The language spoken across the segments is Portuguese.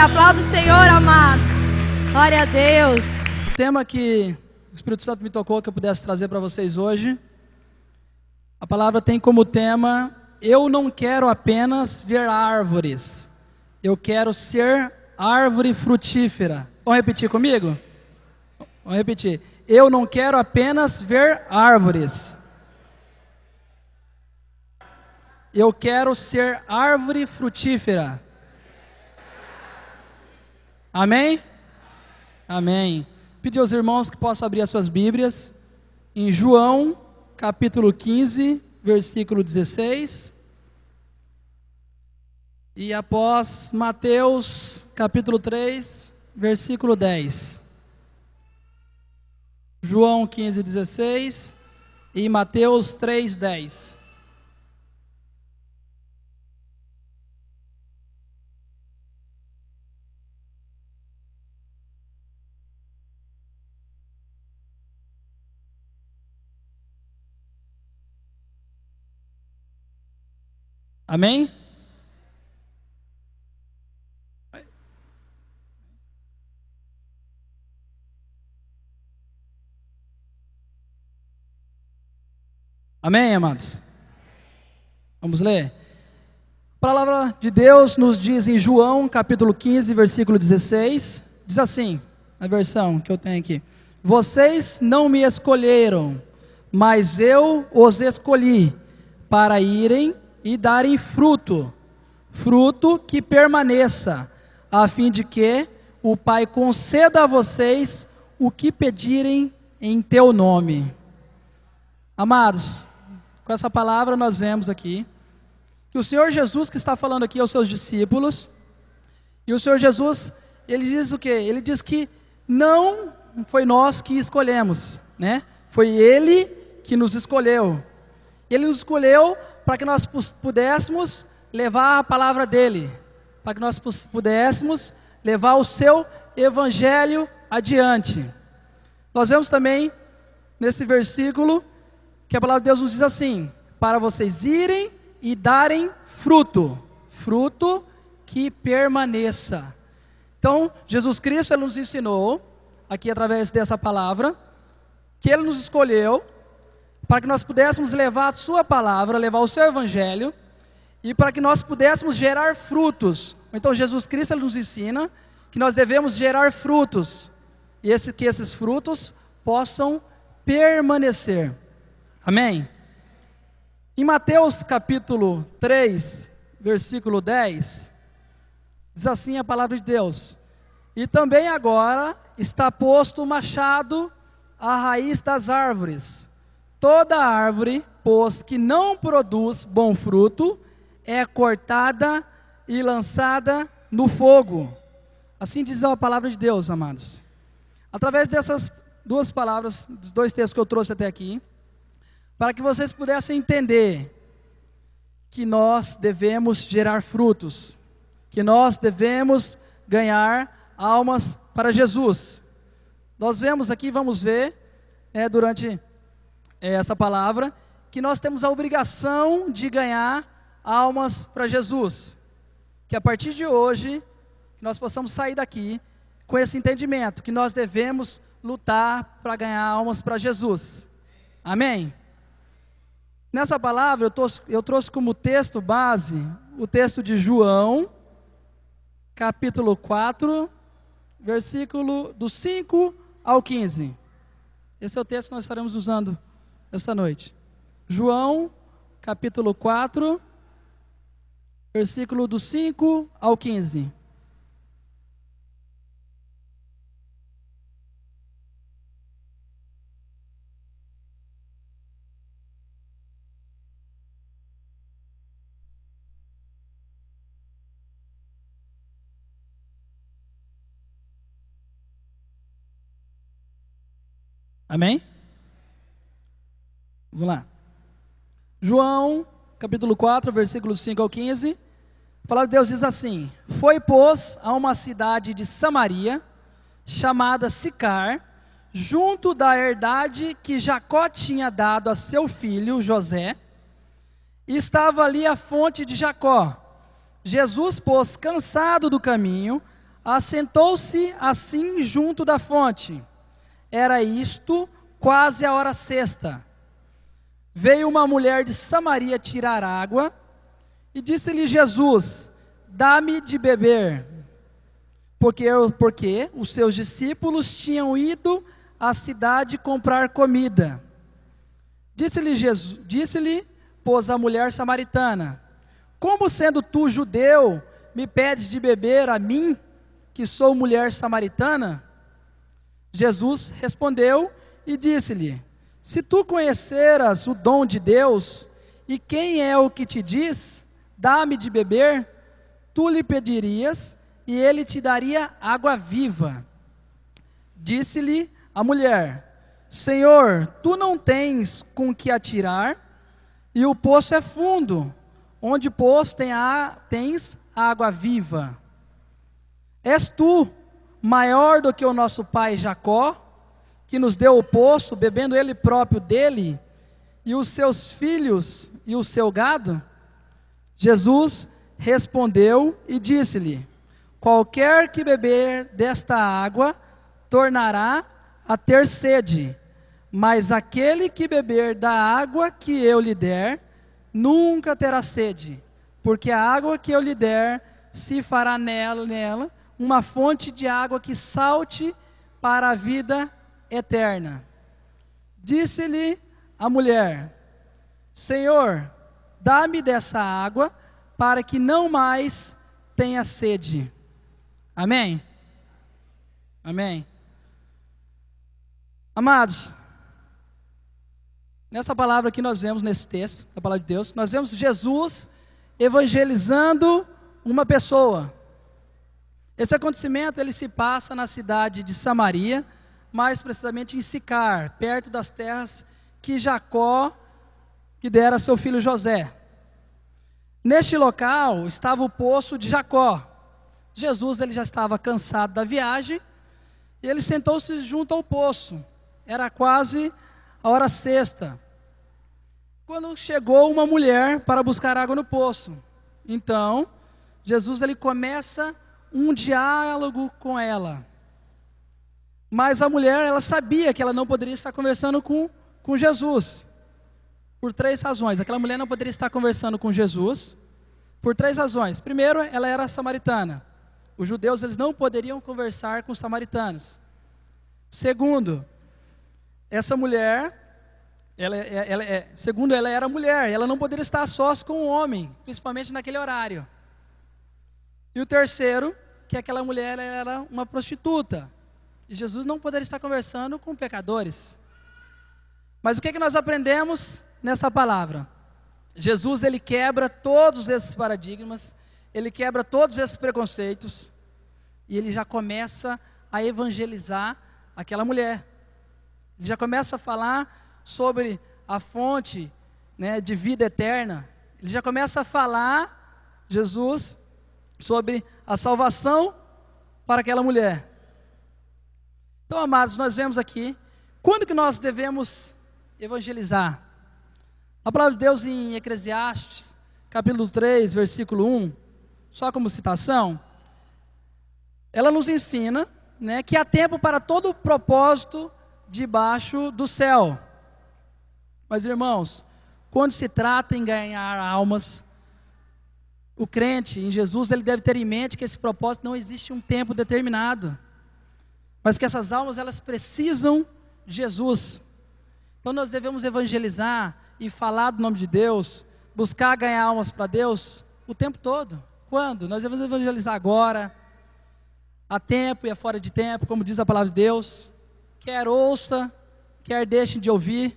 Aplauda o Senhor, amado. Glória a Deus. O tema que o Espírito Santo me tocou que eu pudesse trazer para vocês hoje, a palavra tem como tema: eu não quero apenas ver árvores, eu quero ser árvore frutífera. Vamos repetir comigo? Vamos repetir. Eu não quero apenas ver árvores, eu quero ser árvore frutífera. Amém? Amém. Pedir aos irmãos que possam abrir as suas Bíblias em João, capítulo 15, versículo 16. E após Mateus, capítulo 3, versículo 10. João 15, 16 e Mateus 3, 10. Amém? Amém, amados? Vamos ler? A palavra de Deus nos diz em João, capítulo 15, versículo 16, diz assim, na versão que eu tenho aqui: vocês não me escolheram, mas eu os escolhi, para irem e darem fruto, fruto que permaneça, a fim de que o Pai conceda a vocês o que pedirem em teu nome. Amados, com essa palavra nós vemos aqui que o Senhor Jesus que está falando aqui aos seus discípulos, e o Senhor Jesus, ele diz o quê? Ele diz que não foi nós que escolhemos, né? Foi Ele que nos escolheu. Ele nos escolheu para que nós pudéssemos levar a palavra dEle, para que nós pudéssemos levar o seu evangelho adiante. Nós vemos também nesse versículo que a palavra de Deus nos diz assim: para vocês irem e darem fruto, fruto que permaneça. Então, Jesus Cristo, Ele nos ensinou, aqui através dessa palavra, que Ele nos escolheu para que nós pudéssemos levar a sua palavra, levar o seu evangelho, e para que nós pudéssemos gerar frutos. Então Jesus Cristo, Ele nos ensina que nós devemos gerar frutos, e que esses frutos possam permanecer. Amém? Em Mateus capítulo 3, versículo 10, diz assim a palavra de Deus: e também agora está posto o machado à raiz das árvores. Toda árvore, pois, que não produz bom fruto, é cortada e lançada no fogo. Assim diz a palavra de Deus, amados. Através dessas duas palavras, dos dois textos que eu trouxe até aqui, para que vocês pudessem entender que nós devemos gerar frutos, que nós devemos ganhar almas para Jesus. Nós vemos aqui, vamos ver, durante essa palavra, que nós temos a obrigação de ganhar almas para Jesus, que a partir de hoje, que nós possamos sair daqui com esse entendimento, que nós devemos lutar para ganhar almas para Jesus. Amém? Nessa palavra eu trouxe como texto base o texto de João, capítulo 4, versículo do 5 ao 15. Esse é o texto que nós estaremos usando esta noite. João, capítulo 4, versículo do 5 ao 15. Amém? Vamos lá. João, capítulo 4, versículos 5 ao 15. A palavra de Deus diz assim: foi, pois, a uma cidade de Samaria, chamada Sicar, junto da herdade que Jacó tinha dado a seu filho José, e estava ali a fonte de Jacó. Jesus, pois, cansado do caminho, Assentou-se assim junto da fonte. Era isto quase a hora sexta. Veio uma mulher de Samaria tirar água, e disse-lhe Jesus: dá-me de beber. Porque os seus discípulos tinham ido à cidade comprar comida. Disse-lhe, pois, a mulher samaritana: como sendo tu judeu, me pedes de beber a mim, que sou mulher samaritana? Jesus respondeu e disse-lhe: se tu conheceras o dom de Deus, e quem é o que te diz, dá-me de beber, tu lhe pedirias, e ele te daria água viva. Disse-lhe a mulher: Senhor, tu não tens com que atirar, e o poço é fundo, onde, pois, tens água viva. És tu maior do que o nosso pai Jacó, que nos deu o poço, bebendo ele próprio dele, e os seus filhos e o seu gado? Jesus respondeu e disse-lhe: qualquer que beber desta água tornará a ter sede, mas aquele que beber da água que eu lhe der, nunca terá sede, porque a água que eu lhe der se fará nela uma fonte de água que salte para a vida eterna. Disse-lhe a mulher: Senhor, dá-me dessa água, para que não mais tenha sede. Amém? Amém. Amados, nessa palavra que nós vemos nesse texto, da palavra de Deus, nós vemos Jesus evangelizando uma pessoa. Esse acontecimento, ele se passa na cidade de Samaria, mais precisamente em Sicar, perto das terras que Jacó que dera a seu filho José. Neste local estava o poço de Jacó. Jesus, ele já estava cansado da viagem, e ele sentou-se junto ao poço. Era quase a hora sexta, quando chegou uma mulher para buscar água no poço. Então, Jesus, ele começa um diálogo com ela. Mas a mulher, ela sabia que ela não poderia estar conversando com Jesus, por 3 razões. Aquela mulher não poderia estar conversando com Jesus por 3 razões. Primeiro, ela era samaritana. Os judeus, eles não poderiam conversar com os samaritanos. Segundo, essa mulher, segundo, ela era mulher, ela não poderia estar a sós com um homem, principalmente naquele horário. E o terceiro, que aquela mulher era uma prostituta, e Jesus não poderia estar conversando com pecadores. Mas o que nós aprendemos nessa palavra? Jesus, ele quebra todos esses paradigmas, ele quebra todos esses preconceitos, e ele já começa a evangelizar aquela mulher. Ele já começa a falar sobre a fonte, né, de vida eterna. Ele já começa a falar, Jesus, sobre a salvação para aquela mulher. Então, amados, nós vemos aqui, quando que nós devemos evangelizar? A palavra de Deus em Eclesiastes, capítulo 3, versículo 1, só como citação, ela nos ensina, né, que há tempo para todo o propósito debaixo do céu. Mas, irmãos, quando se trata em ganhar almas, o crente em Jesus, ele deve ter em mente que esse propósito não existe um tempo determinado, mas que essas almas, elas precisam de Jesus. Então nós devemos evangelizar e falar do nome de Deus, buscar ganhar almas para Deus o tempo todo. Quando? Nós devemos evangelizar agora, a tempo e a fora de tempo, como diz a palavra de Deus. Quer ouça, quer deixe de ouvir.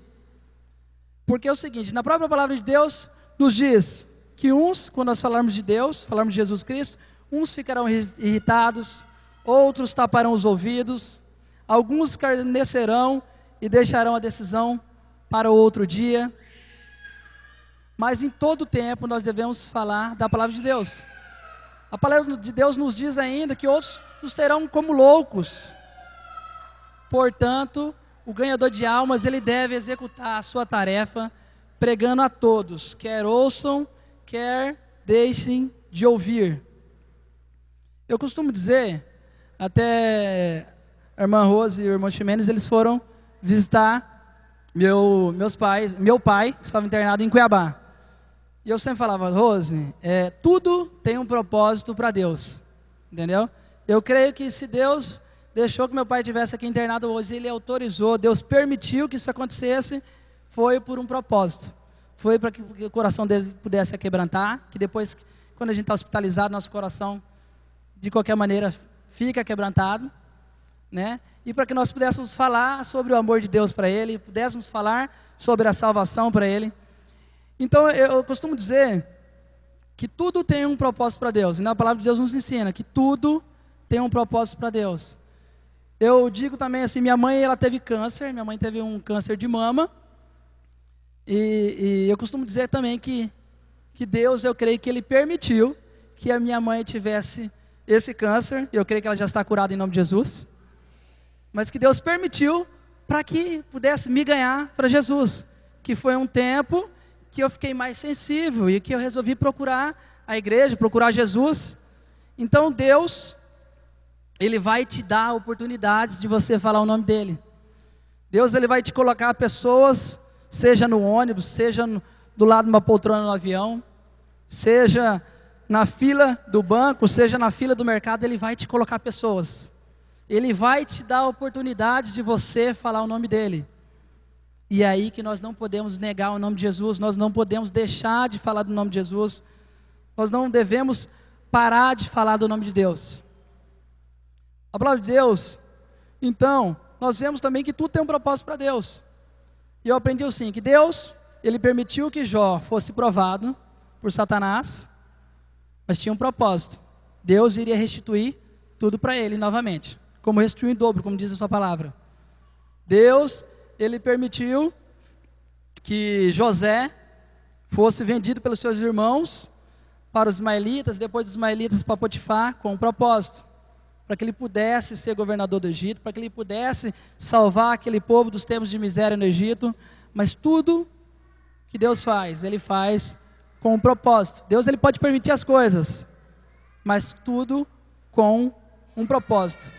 Porque é o seguinte, na própria palavra de Deus nos diz que uns, quando nós falarmos de Deus, falarmos de Jesus Cristo, uns ficarão irritados, outros taparão os ouvidos, alguns escarnecerão e deixarão a decisão para outro dia. Mas em todo tempo nós devemos falar da palavra de Deus. A palavra de Deus nos diz ainda que outros nos terão como loucos. Portanto, o ganhador de almas, ele deve executar a sua tarefa pregando a todos, quer ouçam, quer deixem de ouvir. Eu costumo dizer, até a irmã Rose e o irmão Ximenes, eles foram visitar meu pai, que estava internado em Cuiabá. E eu sempre falava, Rose, tudo tem um propósito para Deus, entendeu? Eu creio que se Deus deixou que meu pai estivesse aqui internado hoje, Ele autorizou, Deus permitiu que isso acontecesse, foi por um propósito. Foi para que o coração dele pudesse quebrantar, que depois, quando a gente está hospitalizado, nosso coração, de qualquer maneira, fica quebrantado, né? E para que nós pudéssemos falar sobre o amor de Deus para Ele, pudéssemos falar sobre a salvação para Ele. Então, eu costumo dizer que tudo tem um propósito para Deus. E na palavra de Deus nos ensina que tudo tem um propósito para Deus. Eu digo também assim, minha mãe ela teve câncer, minha mãe teve um câncer de mama. E eu costumo dizer também que Deus, eu creio que Ele permitiu que a minha mãe tivesse esse câncer. Eu creio que ela já está curada em nome de Jesus. Mas que Deus permitiu para que pudesse me ganhar para Jesus. Que foi um tempo que eu fiquei mais sensível e que eu resolvi procurar a igreja, procurar Jesus. Então Deus, Ele vai te dar oportunidades de você falar o nome dEle. Deus, Ele vai te colocar pessoas, seja no ônibus, seja do lado de uma poltrona no avião, seja na fila do banco, seja na fila do mercado, Ele vai te colocar pessoas. Ele vai te dar a oportunidade de você falar o nome dEle. E é aí que nós não podemos negar o nome de Jesus, nós não podemos deixar de falar do nome de Jesus, nós não devemos parar de falar do nome de Deus. A palavra de Deus, então, nós vemos também que tudo tem um propósito para Deus. E eu aprendi assim, que Deus, Ele permitiu que Jó fosse provado por Satanás, mas tinha um propósito. Deus iria restituir tudo para ele novamente, como restituiu em dobro, como diz a sua palavra. Deus, Ele permitiu que José fosse vendido pelos seus irmãos para os ismaelitas, depois dos ismaelitas para Potifar, com um propósito, para que ele pudesse ser governador do Egito, para que ele pudesse salvar aquele povo dos tempos de miséria no Egito. Mas tudo que Deus faz, Ele faz com um propósito. Deus, Ele pode permitir as coisas, mas tudo com um propósito.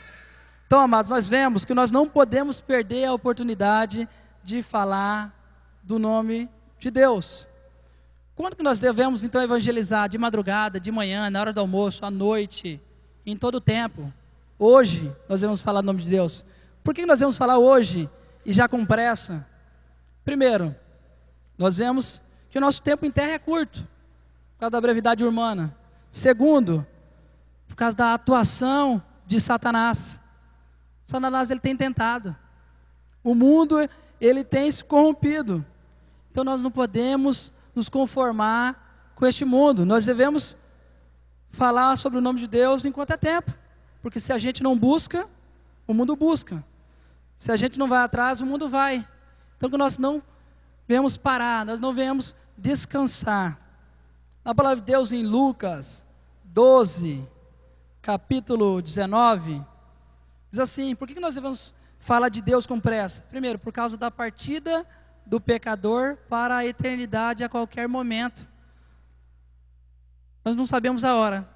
Então, amados, nós vemos que nós não podemos perder a oportunidade de falar do nome de Deus. Quando que nós devemos então evangelizar? De madrugada, de manhã, na hora do almoço, à noite, em todo o tempo. Hoje nós devemos falar do nome de Deus. Por que nós devemos falar hoje e já com pressa? Primeiro, nós vemos que o nosso tempo em terra é curto, por causa da brevidade humana. Segundo, por causa da atuação de Satanás. Satanás, ele tem tentado. O mundo, ele tem se corrompido. Então nós não podemos nos conformar com este mundo. Nós devemos falar sobre o nome de Deus enquanto é tempo. Porque se a gente não busca, o mundo busca. Se a gente não vai atrás, o mundo vai. Então que nós não venhamos parar, nós não venhamos descansar. Na palavra de Deus em Lucas 12, capítulo 19, diz assim, por que nós devemos falar de Deus com pressa? Primeiro, por causa da partida do pecador para a eternidade a qualquer momento. Nós não sabemos a hora.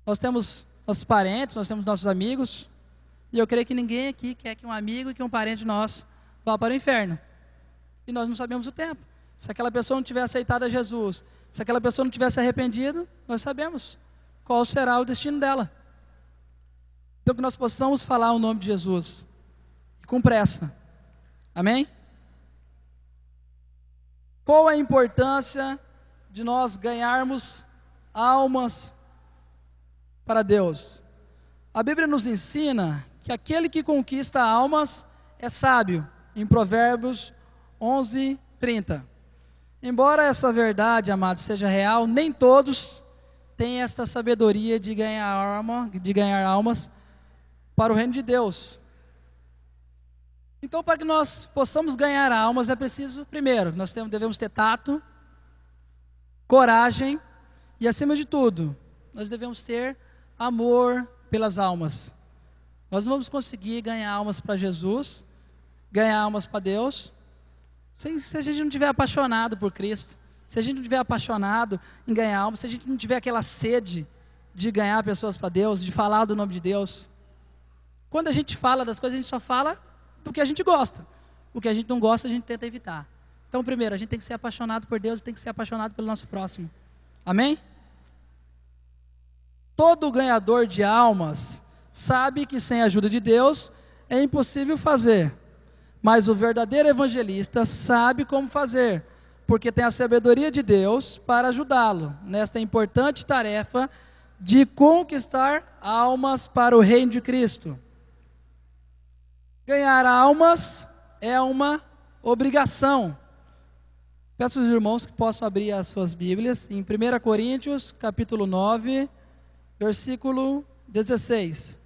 Nós temos nossos parentes, nós temos nossos amigos, e eu creio que ninguém aqui quer que um amigo e que um parente nosso vá para o inferno. E nós não sabemos o tempo. Se aquela pessoa não tiver aceitado a Jesus, se aquela pessoa não tivesse arrependido, nós sabemos qual será o destino dela. Então que nós possamos falar o nome de Jesus, e com pressa. Amém? Qual a importância de nós ganharmos almas para Deus? A Bíblia nos ensina que aquele que conquista almas é sábio, em Provérbios 11:30. Embora essa verdade, amados, seja real, nem todos têm esta sabedoria de ganhar almas para o reino de Deus. Então, para que nós possamos ganhar almas, é preciso, primeiro, nós devemos ter tato, coragem e, acima de tudo, nós devemos ter amor pelas almas. Nós não vamos conseguir ganhar almas para Jesus, ganhar almas para Deus, se a gente não estiver apaixonado por Cristo, se a gente não estiver apaixonado em ganhar almas, se a gente não tiver aquela sede de ganhar pessoas para Deus, de falar do nome de Deus. Quando a gente fala das coisas, a gente só fala do que a gente gosta. O que a gente não gosta, a gente tenta evitar. Então, primeiro, a gente tem que ser apaixonado por Deus e tem que ser apaixonado pelo nosso próximo. Amém? Todo ganhador de almas sabe que sem a ajuda de Deus é impossível fazer. Mas o verdadeiro evangelista sabe como fazer, porque tem a sabedoria de Deus para ajudá-lo nesta importante tarefa de conquistar almas para o reino de Cristo. Ganhar almas é uma obrigação. Peço aos irmãos que possam abrir as suas Bíblias em 1 Coríntios, capítulo 9, versículo 16.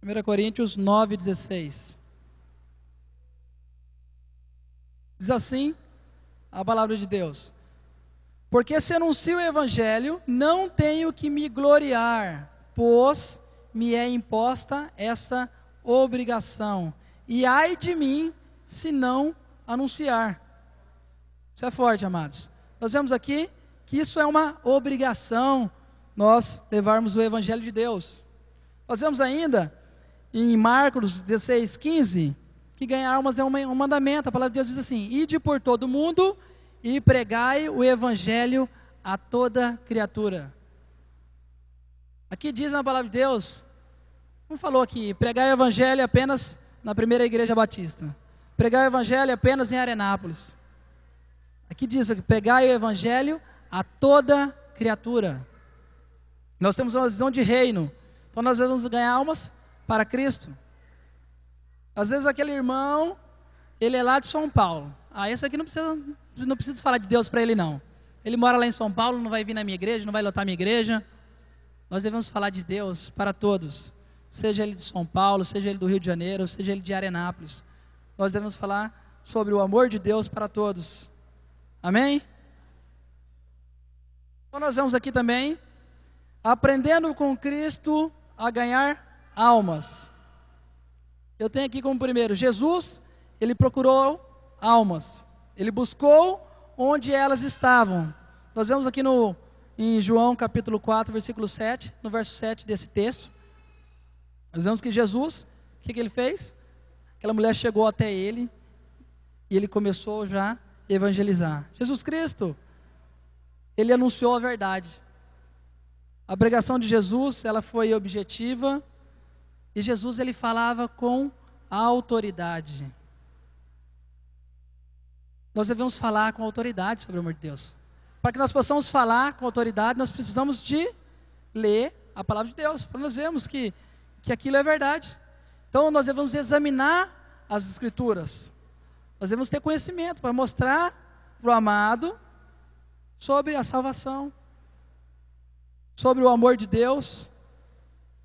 1 Coríntios 9, 16. Diz assim a palavra de Deus: porque se anuncio o evangelho, não tenho que me gloriar, pois me é imposta essa obrigação. E ai de mim, se não anunciar. Isso é forte, amados. Nós vemos aqui que isso é uma obrigação, nós levarmos o evangelho de Deus. Nós vemos ainda em Marcos 16, 15, que ganhar almas é um mandamento. A palavra de Deus diz assim: ide por todo o mundo e pregai o evangelho a toda criatura. Aqui diz na palavra de Deus, não falou aqui, pregai o evangelho apenas na primeira igreja batista, pregai o evangelho apenas em Arenápolis. Aqui diz, pregai o evangelho a toda criatura. Nós temos uma visão de reino, então nós vamos ganhar almas para Cristo. Às vezes aquele irmão, ele é lá de São Paulo. Esse aqui não precisa falar de Deus para ele não. Ele mora lá em São Paulo, não vai vir na minha igreja, não vai lotar minha igreja. Nós devemos falar de Deus para todos. Seja ele de São Paulo, seja ele do Rio de Janeiro, seja ele de Arenápolis. Nós devemos falar sobre o amor de Deus para todos. Amém? Então nós vemos aqui também, aprendendo com Cristo a ganhar almas. Eu tenho aqui como primeiro, Jesus, ele procurou almas. Ele buscou onde elas estavam. Nós vemos aqui em João capítulo 4, versículo 7, no verso 7 desse texto. Nós vemos que Jesus, o que ele fez? Aquela mulher chegou até ele e ele começou já a evangelizar. Jesus Cristo, ele anunciou a verdade. A pregação de Jesus, ela foi objetiva, e Jesus, ele falava com autoridade. Nós devemos falar com autoridade sobre o amor de Deus. Para que nós possamos falar com autoridade, nós precisamos de ler a palavra de Deus, para nós vermos que aquilo é verdade. Então nós devemos examinar as escrituras. Nós devemos ter conhecimento para mostrar para o amado sobre a salvação, sobre o amor de Deus.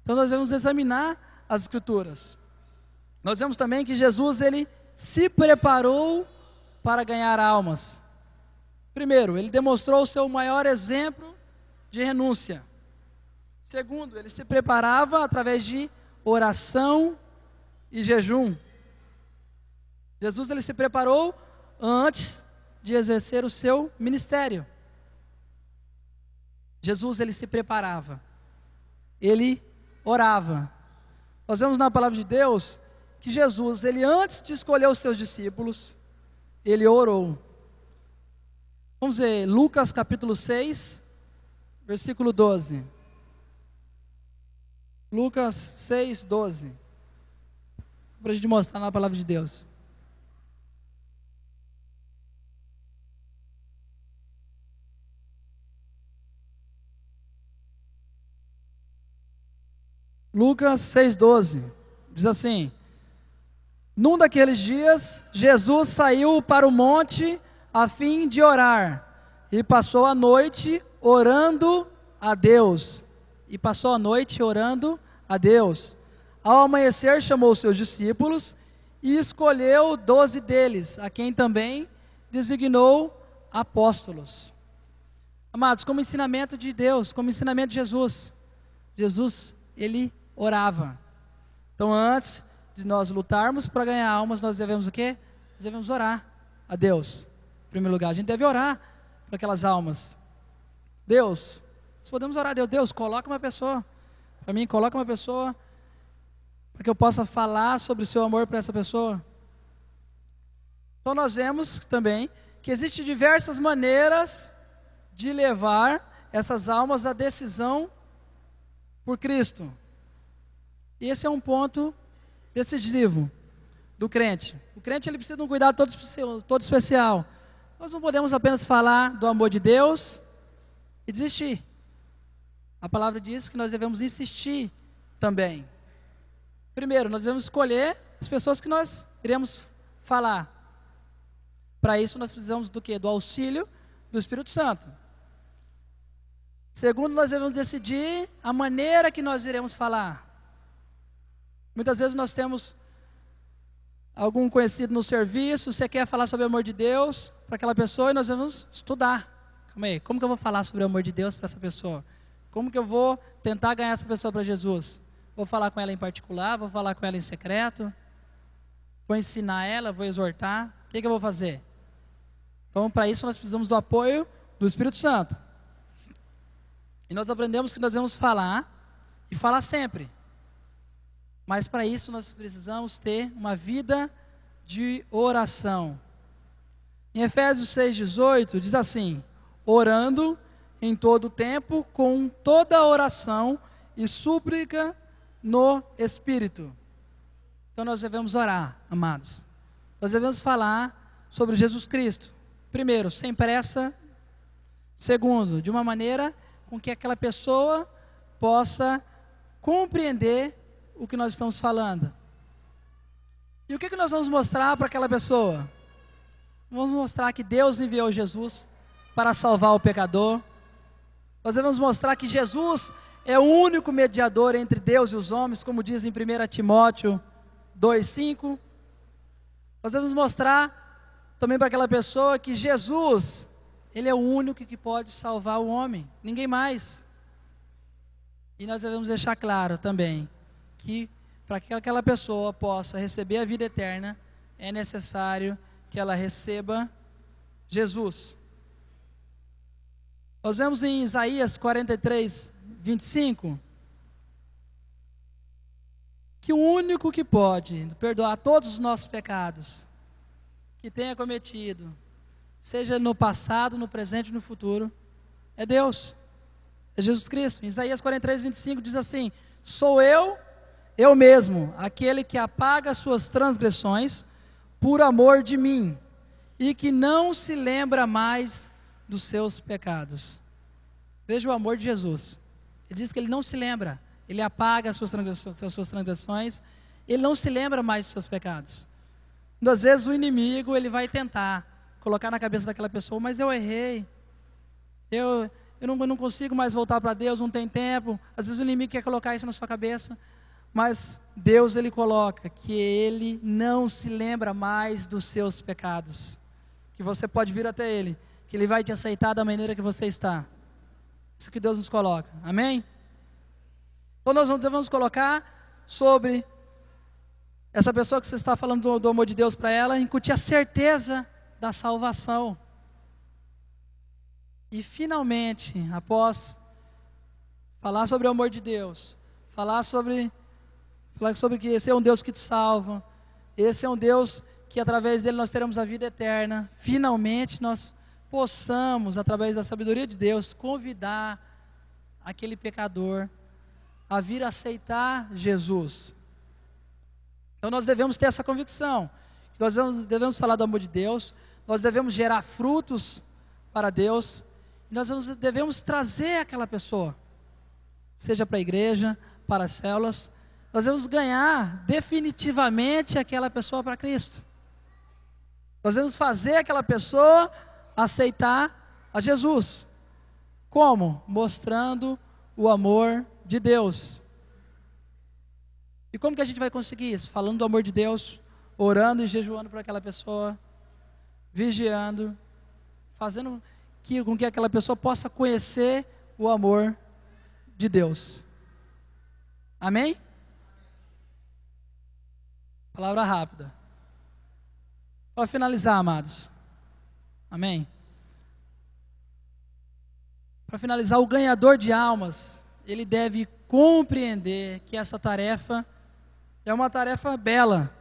Então nós devemos examinar as escrituras. Nós vemos também que Jesus, ele se preparou para ganhar almas. Primeiro, ele demonstrou o seu maior exemplo de renúncia. Segundo, ele se preparava através de oração e jejum. Jesus, ele se preparou antes de exercer o seu ministério. Jesus, ele se preparava. Ele orava. Nós vemos na palavra de Deus que Jesus, ele antes de escolher os seus discípulos, ele orou. Vamos ver, Lucas capítulo 6, versículo 12. Lucas 6, 12. Para a gente mostrar na palavra de Deus. Lucas 6,12, diz assim: num daqueles dias, Jesus saiu para o monte a fim de orar, e passou a noite orando a Deus. Ao amanhecer, chamou os seus discípulos e escolheu 12 deles, a quem também designou apóstolos. Amados, como ensinamento de Deus, como ensinamento de Jesus, ele orava. Então, antes de nós lutarmos para ganhar almas, nós devemos o quê? Nós devemos orar a Deus. Em primeiro lugar, a gente deve orar para aquelas almas. Deus, nós podemos orar a Deus, Deus, coloca uma pessoa, para mim, coloca uma pessoa, para que eu possa falar sobre o seu amor para essa pessoa. Então nós vemos também que existem diversas maneiras de levar essas almas à decisão por Cristo. E esse é um ponto decisivo do crente. O crente ele precisa de um cuidado todo especial. Nós não podemos apenas falar do amor de Deus e desistir. A palavra diz que nós devemos insistir também. Primeiro, nós devemos escolher as pessoas que nós iremos falar. Para isso nós precisamos do quê? Do auxílio do Espírito Santo. Segundo, nós devemos decidir a maneira que nós iremos falar. Muitas vezes nós temos algum conhecido no serviço, você quer falar sobre o amor de Deus para aquela pessoa e nós devemos estudar. Calma aí, como que eu vou falar sobre o amor de Deus para essa pessoa? Como que eu vou tentar ganhar essa pessoa para Jesus? Vou falar com ela em particular, vou falar com ela em secreto, vou ensinar ela, vou exortar, o que eu vou fazer? Então para isso nós precisamos do apoio do Espírito Santo. E nós aprendemos que nós devemos falar e falar sempre. Mas para isso nós precisamos ter uma vida de oração. Em Efésios 6,18 diz assim: orando em todo o tempo, com toda oração e súplica no Espírito. Então nós devemos orar, amados. Nós devemos falar sobre Jesus Cristo. Primeiro, sem pressa. Segundo, de uma maneira com que aquela pessoa possa compreender o que nós estamos falando. E o que nós vamos mostrar para aquela pessoa? Vamos mostrar que Deus enviou Jesus para salvar o pecador. Nós devemos mostrar que Jesus é o único mediador entre Deus e os homens, como diz em 1 Timóteo 2,5. Nós devemos mostrar também para aquela pessoa que Jesus, Ele é o único que pode salvar o homem, ninguém mais. E nós devemos deixar claro também que para que aquela pessoa possa receber a vida eterna, é necessário que ela receba Jesus. Nós vemos em Isaías 43:25, que o único que pode perdoar todos os nossos pecados, que tenha cometido, seja no passado, no presente e no futuro, é Deus, é Jesus Cristo. Em Isaías 43:25 diz assim: sou eu mesmo, aquele que apaga as suas transgressões por amor de mim, e que não se lembra mais dos seus pecados. Veja o amor de Jesus. Ele diz que Ele não se lembra, Ele apaga as suas transgressões, Ele não se lembra mais dos seus pecados. Às vezes o inimigo, ele vai tentar colocar na cabeça daquela pessoa: mas eu errei, eu não consigo mais voltar para Deus, não tem tempo. Às vezes o inimigo quer colocar isso na sua cabeça, mas Deus, Ele coloca que Ele não se lembra mais dos seus pecados, que você pode vir até Ele, que Ele vai te aceitar da maneira que você está. Isso que Deus nos coloca, amém? Então nós devemos colocar sobre essa pessoa que você está falando do amor de Deus para ela, incutir a certeza da salvação. E finalmente, após falar sobre o amor de Deus, falar sobre que esse é um Deus que te salva, esse é um Deus que através dele nós teremos a vida eterna, finalmente nós possamos, através da sabedoria de Deus, convidar aquele pecador a vir aceitar Jesus. Então nós devemos ter essa convicção, que nós devemos falar do amor de Deus, nós devemos gerar frutos para Deus, e nós devemos trazer aquela pessoa, seja para a igreja, para as células. Nós devemos ganhar definitivamente aquela pessoa para Cristo. Nós devemos fazer aquela pessoa aceitar a Jesus. Como? Mostrando o amor de Deus. E como que a gente vai conseguir isso? Falando do amor de Deus, orando e jejuando por aquela pessoa, vigiando, fazendo com que aquela pessoa possa conhecer o amor de Deus. Amém? Palavra rápida. Para finalizar, amados. Amém? para finalizar, o ganhador de almas, ele deve compreender que essa tarefa é uma tarefa bela.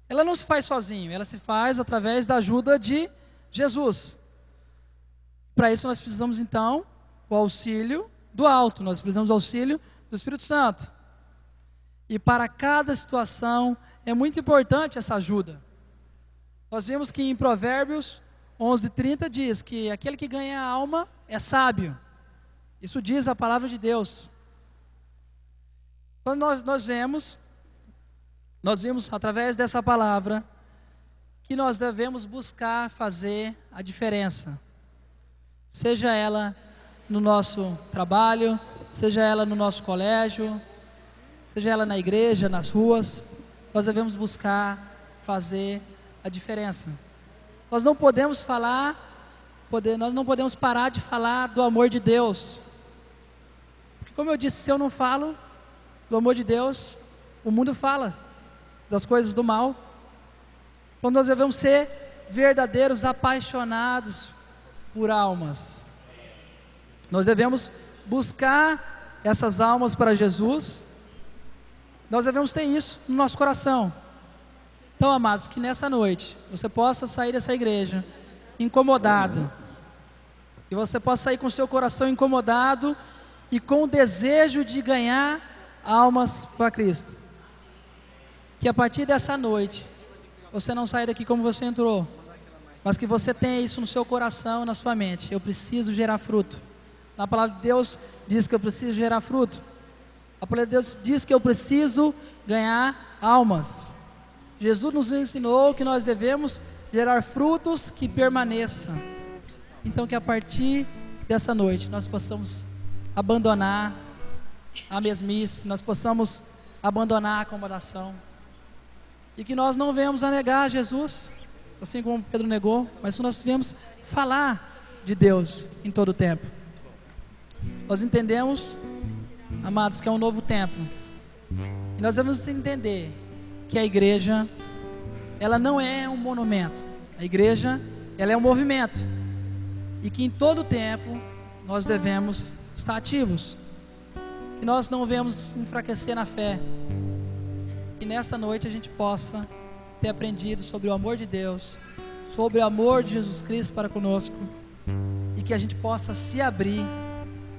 Ela não se faz sozinho, ela se faz através da ajuda de Jesus. Para isso nós precisamos então o auxílio do alto, nós precisamos do auxílio do Espírito Santo. E para cada situação é muito importante essa ajuda. Nós vimos que em Provérbios 11:30 diz que aquele que ganha a alma é sábio. Isso diz a palavra de Deus. Então nós vimos através dessa palavra que nós devemos buscar fazer a diferença. Seja ela no nosso trabalho, seja ela no nosso colégio, seja ela na igreja, nas ruas, nós devemos buscar fazer a diferença. Nós não podemos parar de falar do amor de Deus. Porque, como eu disse, se eu não falo do amor de Deus, o mundo fala das coisas do mal. Então nós devemos ser verdadeiros apaixonados por almas. Nós devemos buscar essas almas para Jesus. Nós devemos ter isso no nosso coração. Então, amados, que nessa noite você possa sair dessa igreja incomodado, que você possa sair com o seu coração incomodado e com o desejo de ganhar almas para Cristo. Que a partir dessa noite você não saia daqui como você entrou, mas que você tenha isso no seu coração, na sua mente. Eu preciso gerar fruto. Na palavra de Deus diz que eu preciso gerar fruto. A palavra de Deus diz que eu preciso ganhar almas. Jesus nos ensinou que nós devemos gerar frutos que permaneçam. Então que a partir dessa noite nós possamos abandonar a mesmice, nós possamos abandonar a acomodação, e que nós não venhamos a negar Jesus, assim como Pedro negou, mas que nós venhamos falar de Deus em todo o tempo. Nós entendemos, amados, que é um novo tempo, e nós devemos entender que a igreja, ela não é um monumento, a igreja, ela é um movimento, e que em todo o tempo nós devemos estar ativos, que nós não venhamos enfraquecer na fé, que nessa noite a gente possa ter aprendido sobre o amor de Deus, sobre o amor de Jesus Cristo para conosco, e que a gente possa se abrir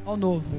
ao novo.